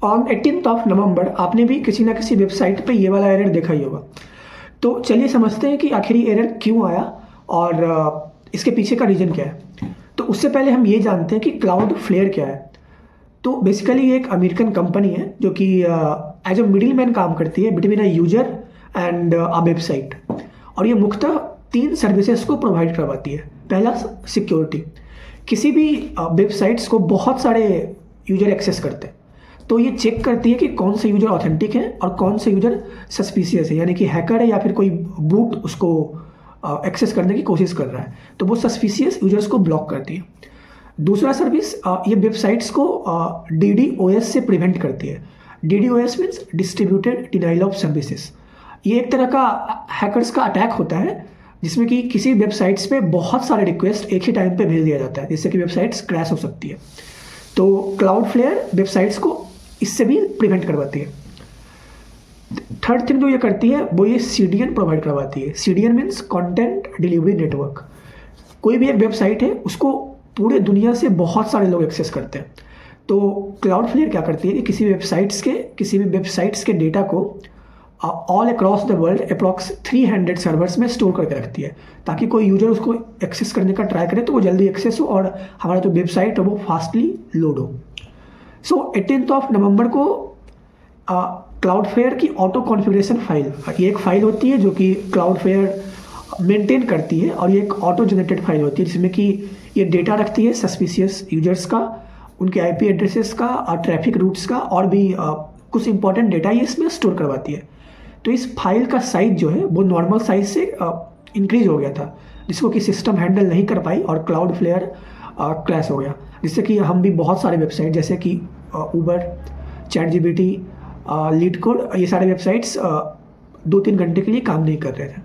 On 18th of November आपने भी किसी ना किसी वेबसाइट पे ये वाला एरर देखा ही होगा। तो चलिए समझते हैं कि आखिर ये एरर क्यों आया और इसके पीछे का रीज़न क्या है। तो उससे पहले हम ये जानते हैं कि क्लाउडफ्लेयर क्या है। तो बेसिकली ये एक अमेरिकन कंपनी है जो कि एज अ मिडिल मैन काम करती है between a user and a website. और ये मुख्यतः 3 सर्विसेज को प्रोवाइड करवाती है। पहला, सिक्योरिटी। किसी भी वेबसाइट्स को बहुत सारे यूजर एक्सेस करते हैं, तो ये चेक करती है कि कौन से यूजर ऑथेंटिक है और कौन से यूजर सस्पिशियस है, यानी कि हैकर है या फिर कोई बूट उसको एक्सेस करने की कोशिश कर रहा है, तो वो सस्पिशियस यूजर्स को ब्लॉक करती है। दूसरा सर्विस, ये वेबसाइट्स को DDoS से प्रिवेंट करती है। DDoS means distributed denial of services. ये एक तरह का हैकर्स का अटैक होता है जिसमें कि किसी वेबसाइट्स पे बहुत सारे रिक्वेस्ट एक ही टाइम पे भेज दिया जाता है, जिससे कि वेबसाइट्स क्रैश हो सकती है। तो क्लाउडफ्लेयर वेबसाइट्स को इससे भी प्रिवेंट करवाती है। थर्ड थिंग जो ये करती है वो ये CDN प्रोवाइड करवाती है। CDN means content delivery network. कोई भी एक वेबसाइट है, उसको पूरे दुनिया से बहुत सारे लोग एक्सेस करते हैं। तो क्लाउडफ्लेयर क्या करती है कि किसी भी वेबसाइट्स के डेटा को all across the world approx 300 servers में स्टोर करके रखती है, ताकि कोई यूजर उसको एक्सेस करने का ट्राई करे तो वो जल्दी एक्सेस हो और हमारा जो वेबसाइट है वो फास्टली लोड हो। सो 18th ऑफ नवंबर को क्लाउडफ्लेयर की ऑटो कॉन्फ़िगरेशन फाइल, ये एक फाइल होती है जो कि क्लाउडफ्लेयर मेंटेन करती है, और ये एक ऑटो जनरेटेड फाइल होती है जिसमें कि ये डेटा रखती है सस्पिशियस यूजर्स का, उनके IP एड्रेसेस का और ट्रैफिक रूट्स का, और भी कुछ इंपॉर्टेंट डेटा ये इसमें स्टोर करवाती है। तो इस फाइल का साइज जो है वो नॉर्मल साइज से इंक्रीज हो गया था, जिसको कि सिस्टम हैंडल नहीं कर पाई और क्लाउडफ्लेयर क्रैश हो गया, जिससे कि हम भी बहुत सारे वेबसाइट जैसे कि उबर, ChatGPT, LeetCode, ये सारे वेबसाइट्स 2-3 घंटे के लिए काम नहीं कर रहे थे।